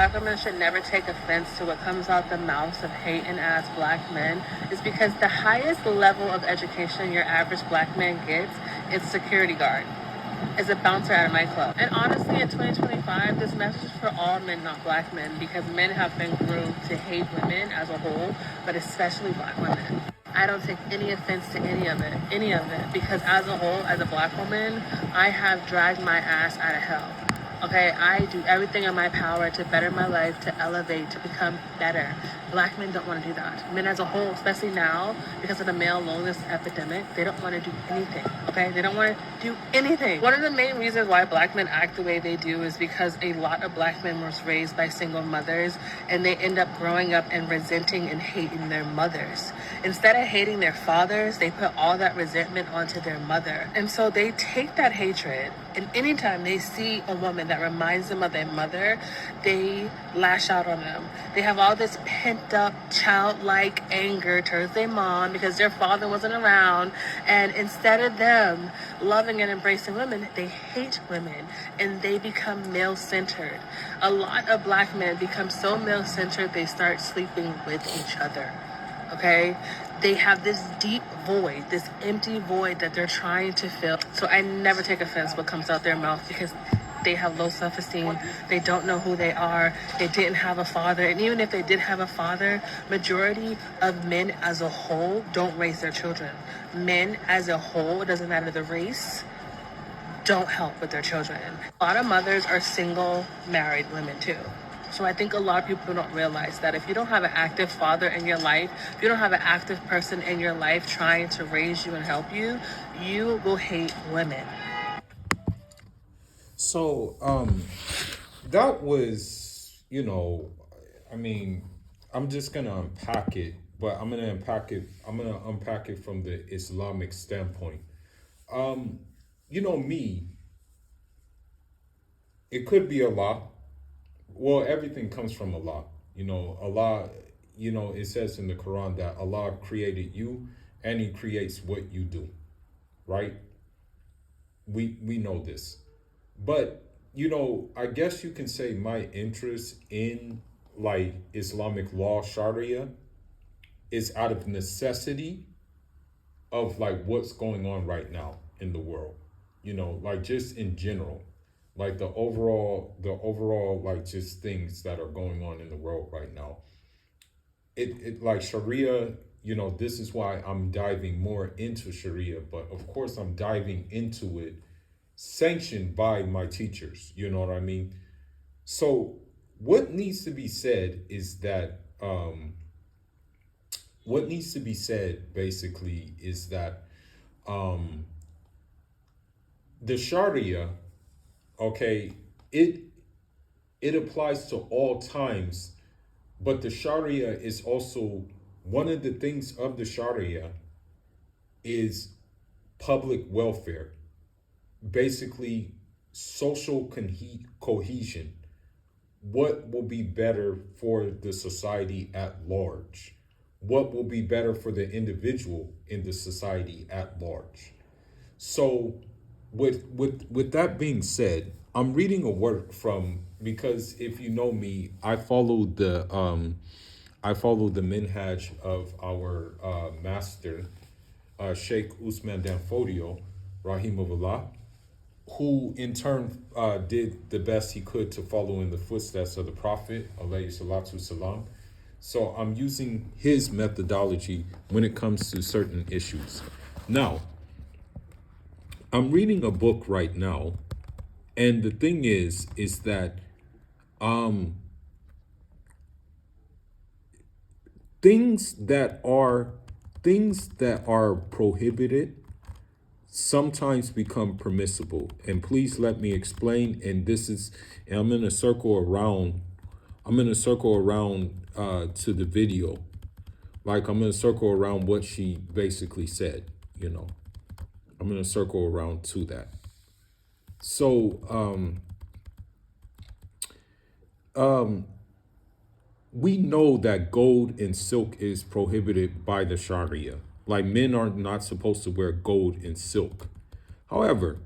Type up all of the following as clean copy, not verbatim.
black women should never take offense to what comes out the mouths of hating-ass black men is because the highest level of education your average black man gets is security guard, is a bouncer at a nightclub. And honestly, in 2025, this message is for all men, not black men, because men have been groomed to hate women as a whole, but especially black women. I don't take any offense to any of it, because as a whole, as a black woman, I have dragged my ass out of hell. Okay, I do everything in my power to better my life, to elevate, to become better. Black men don't want to do that. Men as a whole, especially now, because of the male loneliness epidemic, they don't want to do anything. Okay, they don't want to do anything. One of the main reasons why black men act the way they do is because a lot of black men was raised by single mothers, and they end up growing up and resenting and hating their mothers. Instead of hating their fathers, they put all that resentment onto their mother. And so they take that hatred, and anytime they see a woman that reminds them of their mother, they lash out on them. They have all this pent up childlike anger towards their mom because their father wasn't around. And instead of them loving and embracing women, they hate women and they become male centered. A lot of black men become so male centered, they start sleeping with each other. Okay? They have this deep void, this empty void that they're trying to fill. So I never take offense what comes out their mouth because they have low self-esteem. They don't know who they are. They didn't have a father. And even if they did have a father, majority of men as a whole don't raise their children. Men as a whole, it doesn't matter the race, don't help with their children. A lot of mothers are single, married women too. So I think a lot of people don't realize that if you don't have an active father in your life, if you don't have an active person in your life trying to raise you and help you, you will hate women. So, that was, I mean, I'm just gonna unpack it, but I'm gonna unpack it from the Islamic standpoint. Me, it could be Allah. Well, everything comes from Allah. Allah, it says in the Quran that Allah created you and He creates what you do, right? We know this. But, I guess you can say my interest in like Islamic law, Sharia, is out of necessity of like what's going on right now in the world. Like just in general. Like the overall like just things that are going on in the world right now. It like Sharia, this is why I'm diving more into Sharia, but of course I'm diving into it sanctioned by my teachers. You know what I mean? So what needs to be said is that what needs to be said basically is that um, the Sharia, okay, it applies to all times, but the Sharia is also one of the things of the Sharia is public welfare, basically social cohesion. What will be better for the society at large? What will be better for the individual in the society at large? So, with that being said, I'm reading a work from, because if you know me, I follow the minhaj of our master, Sheikh Usman Danfodio, Rahimahullah, who in turn did the best he could to follow in the footsteps of the Prophet, alayhi salatu salam. So I'm using his methodology when it comes to certain issues. Now, I'm reading a book right now, and the thing is that um, things that are things that are prohibited sometimes become permissible. And please let me explain. And I'm going to circle around. I'm going to circle around to the video. Like I'm going to circle around what she basically said. I'm going to circle around to that. So we know that gold and silk is prohibited by the Sharia. Like men are not supposed to wear gold and silk. However,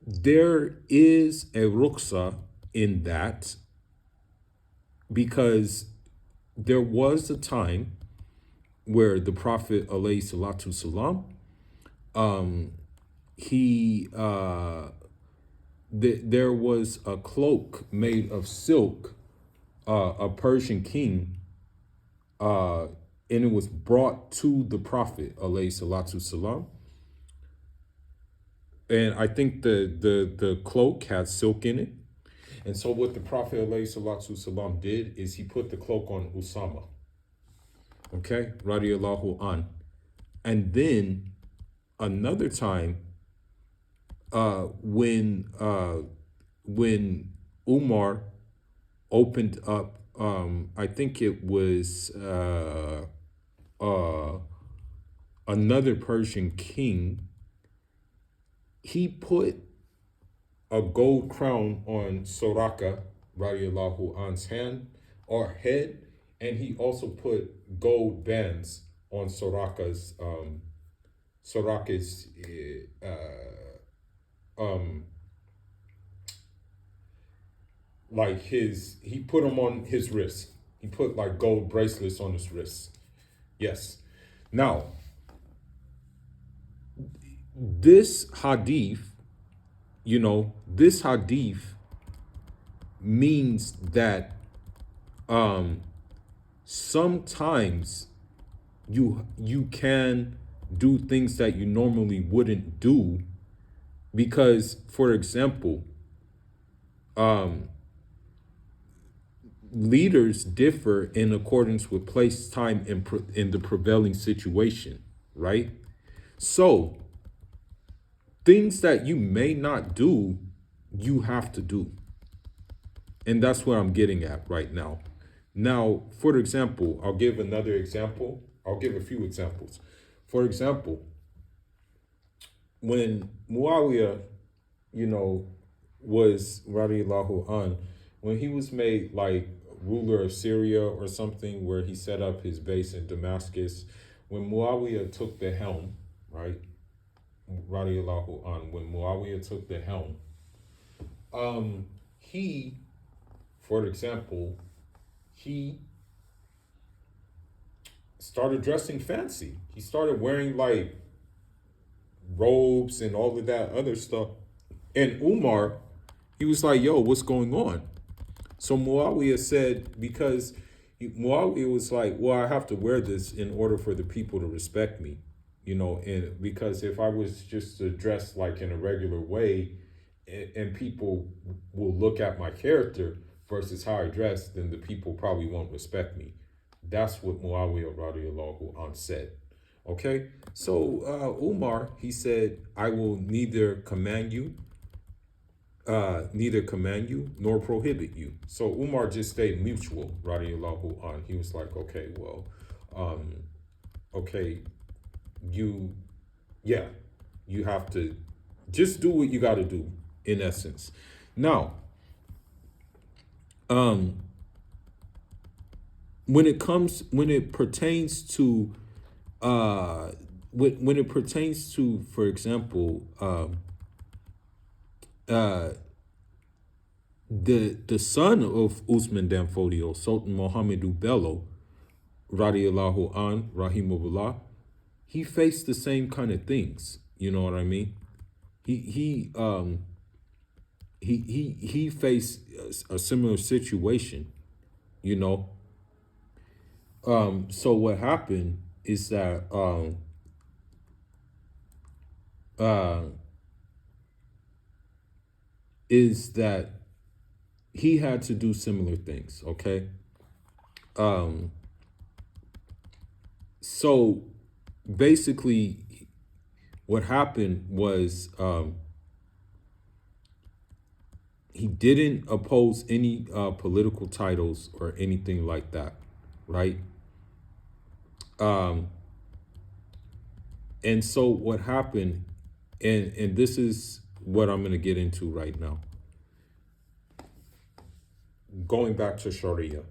there is a ruksa in that because there was a time where the Prophet alayhi salatu salam, he there was a cloak made of silk, a Persian king, and it was brought to the Prophet alayhi salatu salam. And I think the cloak had silk in it. And so what the Prophet alayhi salatu salam did is he put the cloak on Usama. Okay, radiallahu an. And then another time, when Umar opened up, I think it was another Persian king, he put a gold crown on Soraka radiallahu an's hand or head, and he also put gold bands on Soraka's like he put them on his wrist. He put like gold bracelets on his wrist. Yes. Now, this hadith, this hadith means that sometimes you can do things that you normally wouldn't do because, for example, leaders differ in accordance with place, time, and in the prevailing situation, right? So things that you may not do, you have to do. And that's what I'm getting at right now. Now, for example, I'll give another example. I'll give a few examples. For example, when Muawiyah, was radiallahu an, when he was made like ruler of Syria or something, where he set up his base in Damascus, when Muawiyah took the helm, right? Radiallahu an, when Muawiyah took the helm, he, for example, he started dressing fancy. He started wearing like robes and all of that other stuff. And Umar, he was like, yo, what's going on? So Muawiyah said, because Muawiyah was like, well, I have to wear this in order for the people to respect me, and because if I was just to dress like in a regular way and people will look at my character versus how I dress, then the people probably won't respect me. That's what Muawiyah radiallahu anh said. Okay, so Umar, he said, I will neither command you nor prohibit you. So Umar just stayed mutual, radiallahu anh. He was like, okay, well, okay, you have to just do what you got to do, in essence. Now, when it pertains to, for example, the son of Usman Danfodio, Sultan Mohammedu Bello, radiallahu an, rahimahullah, he faced the same kind of things. You know what I mean? He faced a similar situation. So what happened is that he had to do similar things. Okay. So basically what happened was he didn't oppose any political titles or anything like that, right? And so what happened, and this is what I'm going to get into right now. Going back to Sharia.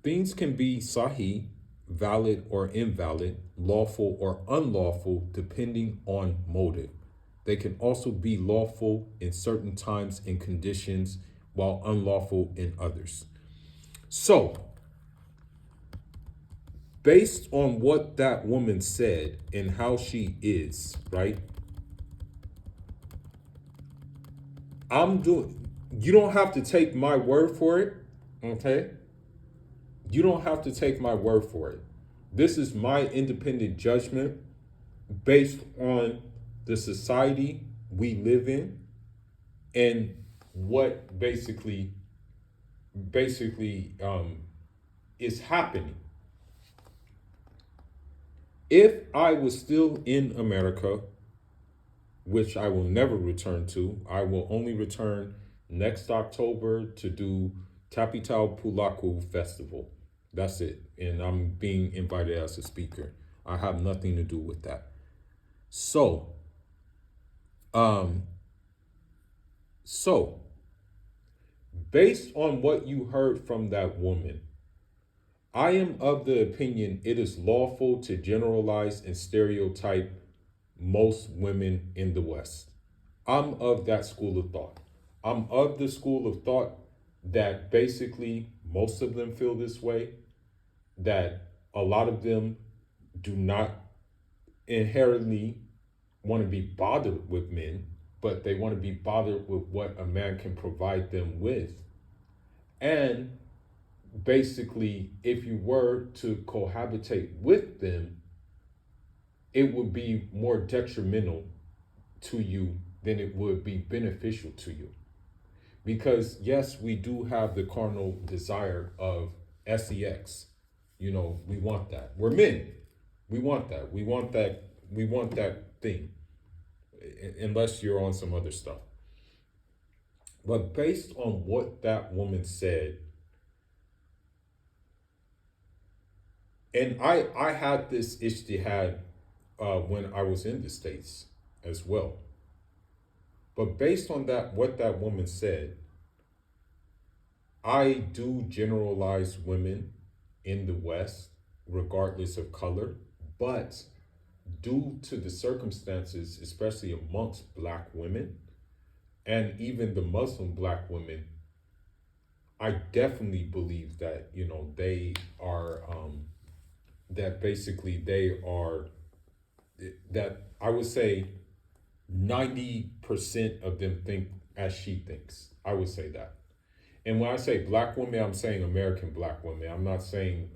Things can be sahih, valid or invalid, lawful or unlawful, depending on motive. They can also be lawful in certain times and conditions while unlawful in others. So, based on what that woman said and how she is, right? You don't have to take my word for it, okay? You don't have to take my word for it. This is my independent judgment based on the society we live in and what basically is happening. If I was still in America, which I will never return to, I will only return next October to do Tapitao Pulaku Festival. That's it. And I'm being invited as a speaker. I have nothing to do with that. So, um, so based on what you heard from that woman, I am of the opinion it is lawful to generalize and stereotype most women in the West. I'm of that school of thought. I'm of the school of thought that basically most of them feel this way, that a lot of them do not inherently want to be bothered with men, but they want to be bothered with what a man can provide them with. And basically, if you were to cohabitate with them, it would be more detrimental to you than it would be beneficial to you. Because yes, we do have the carnal desire of sex. You know, we want that. We're men. We want that. We want that. We want that thing. Unless you're on some other stuff. But based on what that woman said, and I had this ijtihad when I was in the States as well. But based on that, what that woman said, I do generalize women in the West, regardless of color, but due to the circumstances, especially amongst Black women and even the Muslim Black women, I definitely believe that, you know, they are, that basically they are, that I would say 90% of them think as she thinks. I would say that. And when I say Black women, I'm saying American Black women. I'm not saying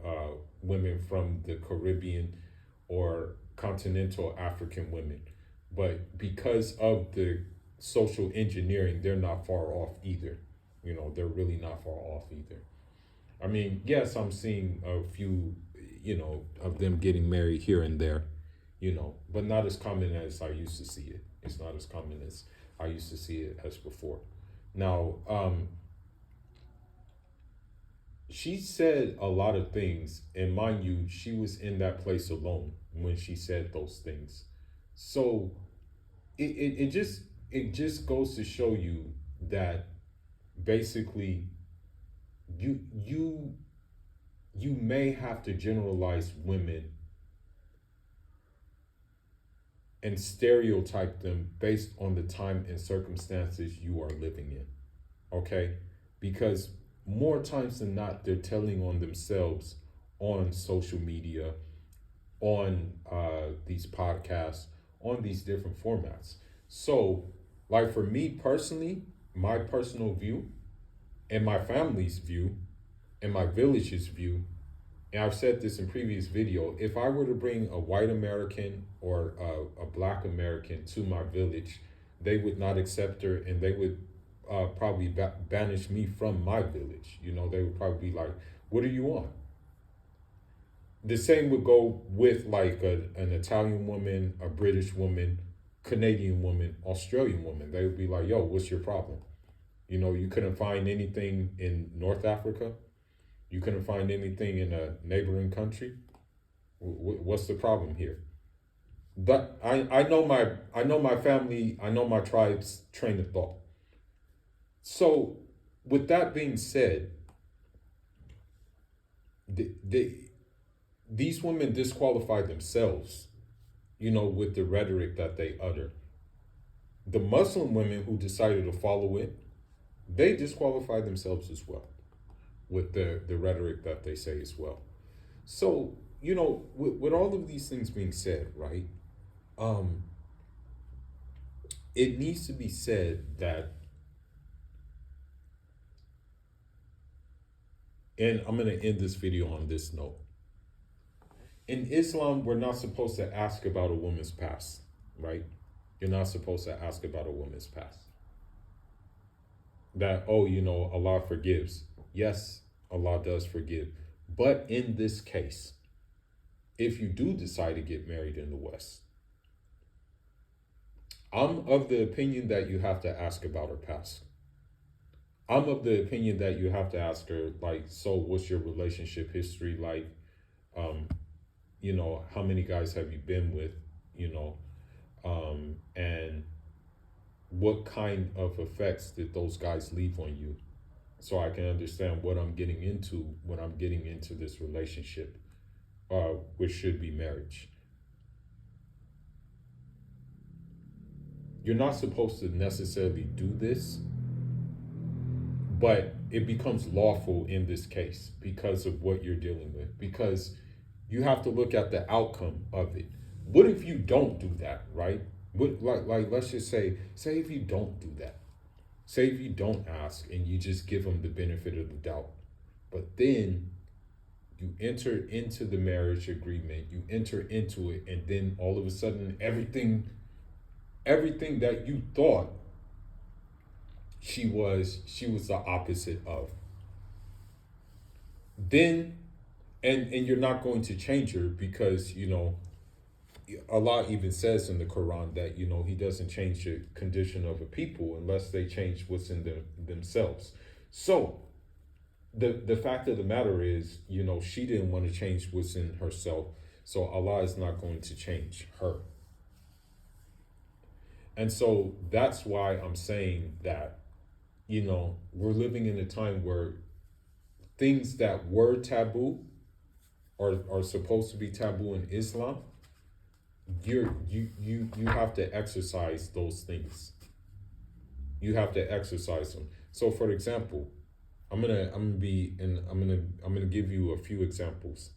women from the Caribbean or continental African women. But because of the social engineering, they're not far off either. You know, they're really not far off either. I mean, yes, I'm seeing a few, you know, of them getting married here and there, you know, but not as common as I used to see it. It's not as common as I used to see it as before. Now, she said a lot of things, and mind you, she was in that place alone when she said those things. So it just goes to show you that basically you you you may have to generalize women and stereotype them based on the time and circumstances you are living in. Okay? Because more times than not, they're telling on themselves on social media, on these podcasts, on these different formats. So, like for me personally, my personal view, and my family's view, and my village's view, and I've said this in previous video, if I were to bring a white American or a black American to my village, they would not accept her, and they would probably banish me from my village. You know, they would probably be like, what are you on? The same would go with like an Italian woman, a British woman, Canadian woman, Australian woman. They would be like, yo, what's your problem? You know, you couldn't find anything in North Africa. You couldn't find anything in a neighboring country. What's the problem here? But I know my family, I know my tribe's train of thought. So, with that being said, these women disqualify themselves, you know, with the rhetoric that they utter. The Muslim women who decided to follow it, they disqualify themselves as well with the rhetoric that they say as well. So, with all of these things being said, right, um, it needs to be said that, and I'm going to end this video on this note. In Islam, we're not supposed to ask about a woman's past, right? You're not supposed to ask about a woman's past. That, oh, Allah forgives. Yes, Allah does forgive. But in this case, if you do decide to get married in the West, I'm of the opinion that you have to ask about her past. I'm of the opinion that you have to ask her, like, so what's your relationship history like? Um, how many guys have you been with? And what kind of effects did those guys leave on you? So I can understand what I'm getting into when I'm getting into this relationship, which should be marriage. You're not supposed to necessarily do this, but it becomes lawful in this case because of what you're dealing with, because you have to look at the outcome of it. What if you don't do that, right? What, like let's just say if you don't do that, say if you don't ask and you just give them the benefit of the doubt, but then you enter into the marriage agreement, you enter into it, and then all of a sudden everything that you thought she was the opposite of. Then and you're not going to change her because Allah even says in the Quran that He doesn't change the condition of a people unless they change what's in themselves. So the fact of the matter is, she didn't want to change what's in herself, so Allah is not going to change her. And so that's why I'm saying that we're living in a time where things that were taboo are supposed to be taboo in Islam. You have to exercise those things. You have to exercise them. So, for example, I'm gonna give you a few examples.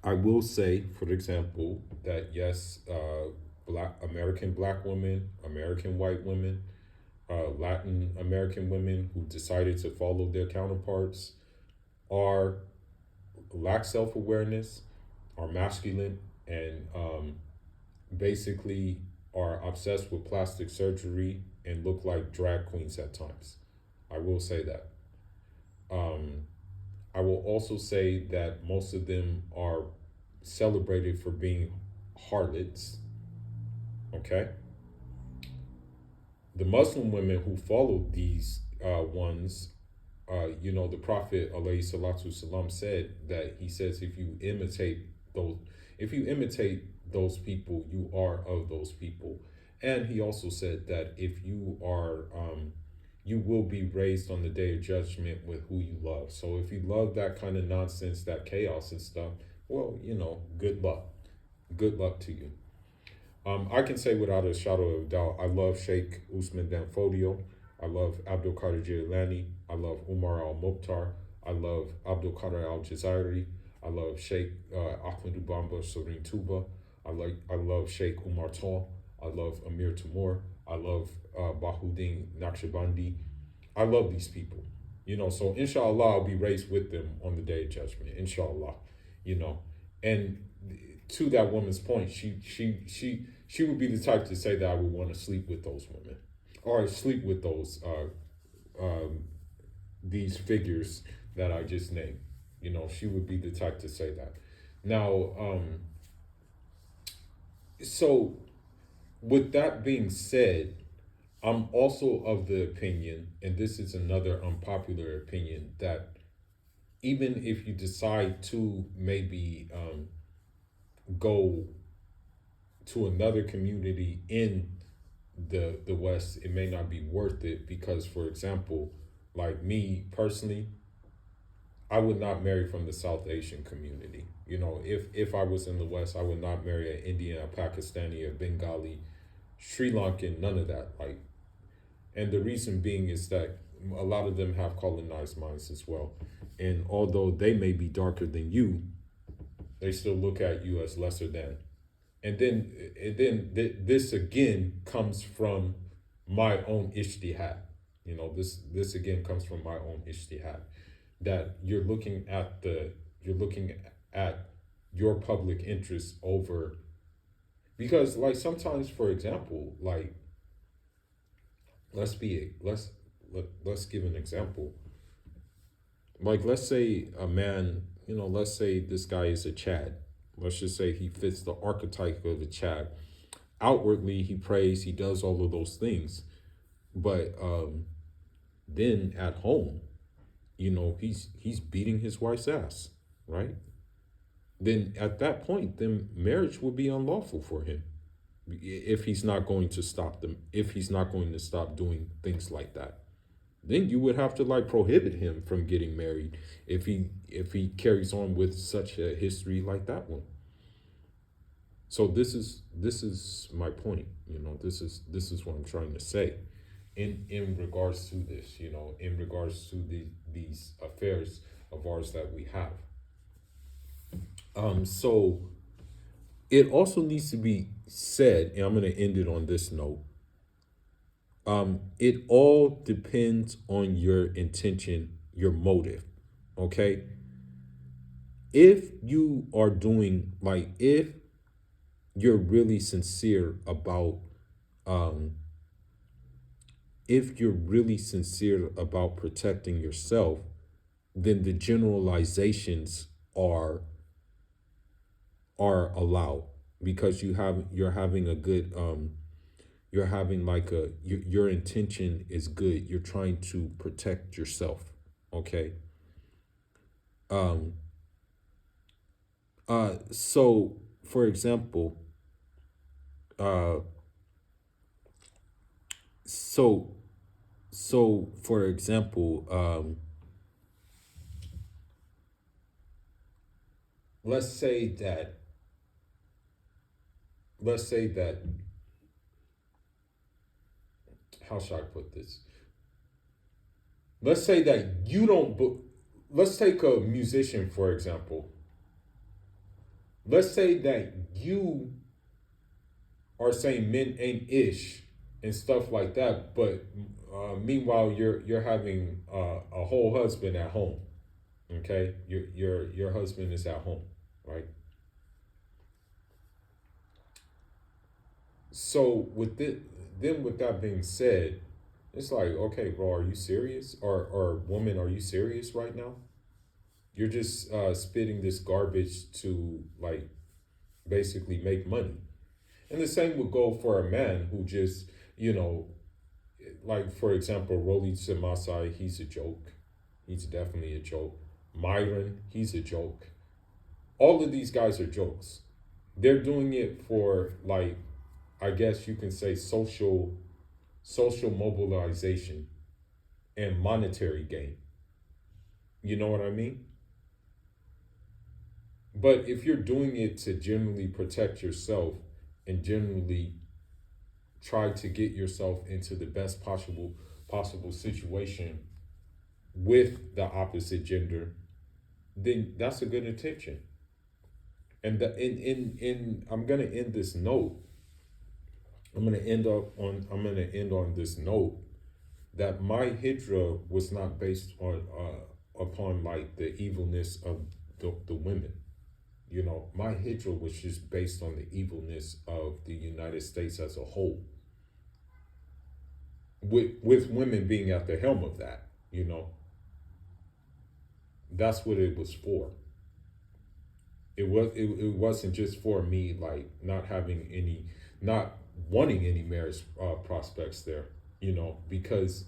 I will say, for example, that yes, black women, American white women, Latin American women who decided to follow their counterparts are lack self awareness, are masculine, and basically are obsessed with plastic surgery and look like drag queens at times. I will say that. I will also say that most of them are celebrated for being harlots. Okay? The Muslim women who followed these ones, the Prophet alayhi salatu salam said that he says if you imitate those people, you are of those people. And he also said that if you are you will be raised on the day of judgment with who you love. So if you love that kind of nonsense, that chaos and stuff, well, good luck. Good luck to you. I can say without a shadow of a doubt, I love Sheikh Usman Dan Fodio. I love Abdul Qadir Jilani. I love Umar Al Mukhtar. I love Abdul Qadir Al Jazairi. I love Sheikh Ahmed Bamba Serene Tuba. I love Sheikh Umar Tall. I love Amir Timur. I love Bahuddin Naqshbandi. I love these people. So inshallah I'll be raised with them on the day of judgment. Inshallah. And to that woman's point, she would be the type to say that I would want to sleep with those women or sleep with those these figures that I just named. She would be the type to say that. Now, so with that being said, I'm also of the opinion, and this is another unpopular opinion, that even if you decide to maybe go to another community in the West, it may not be worth it because, for example, like me personally, I would not marry from the South Asian community. You know, if I was in the West, I would not marry an Indian, a Pakistani, a Bengali, Sri Lankan, none of that. Like, and the reason being is that a lot of them have colonized minds as well. And although they may be darker than you, they still look at you as lesser than. This again comes from my own ijtihad. You know, this again comes from my own ijtihad. That you're looking at your public interest over, because like sometimes, for example, like let's be let's give an example. Like let's say a man, you know, let's say this guy is a Chad. Let's just say he fits the archetype of a Chad. Outwardly he prays, he does all of those things, but then at home, you know, he's beating his wife's ass, right? Then at that point, then marriage would be unlawful for him if he's not going to stop them, if he's not going to stop doing things like that. Then you would have to like prohibit him from getting married if he carries on with such a history like that one. So this is my point. You know, this is what I'm trying to say in regards to this. You know, in regards to these affairs of ours that we have. So it also needs to be said, and I'm going to end it on this note. It all depends on your intention, your motive. Okay. If you are doing like, if you're really sincere about, um, if you're really sincere about protecting yourself, then the generalizations are allowed, because you're having a good you're having like your intention is good, you're trying to protect yourself. Okay. um so for example, uh so for example, let's say that let's say that how should I put this? Let's say that you don't book. Let's take a musician, for example. Let's say that you are saying men ain't ish and stuff like that, but meanwhile you're having a whole husband at home. Okay, your husband is at home, right? So with it, then with that being said, it's like, okay, bro, are you serious? Or woman, are you serious right now? You're just spitting this garbage to like basically make money. And the same would go for a man who just, you know, like for example, Rolly Samasai, he's a joke. He's definitely a joke. Myron, he's a joke. All of these guys are jokes. They're doing it for like, I guess you can say social mobilization and monetary gain. You know what I mean? But if you're doing it to generally protect yourself and generally try to get yourself into the best possible situation with the opposite gender, then that's a good intention. And in I'm gonna end this note. I'm gonna end on this note that my hijra was not based on upon like the evilness of the women. You know, my hijra was just based on the evilness of the United States as a whole, with women being at the helm of that. You know, that's what it was for. It wasn't just for me like not having any, not wanting any marriage prospects there. You know, because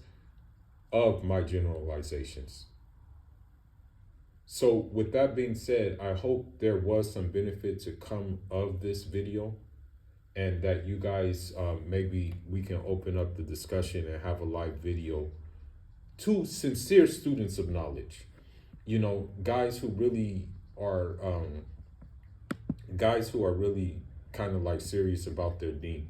of my generalizations. So with that being said, I hope there was some benefit to come of this video, and that you guys, maybe we can open up the discussion and have a live video to sincere students of knowledge. you know, guys who are really kind of like serious about their deen.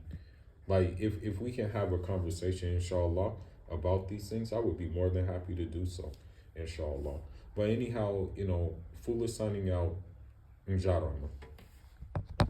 Like if we can have a conversation, inshallah, about these things, I would be more than happy to do so, inshallah. But anyhow, you know, full signing out, inshallah.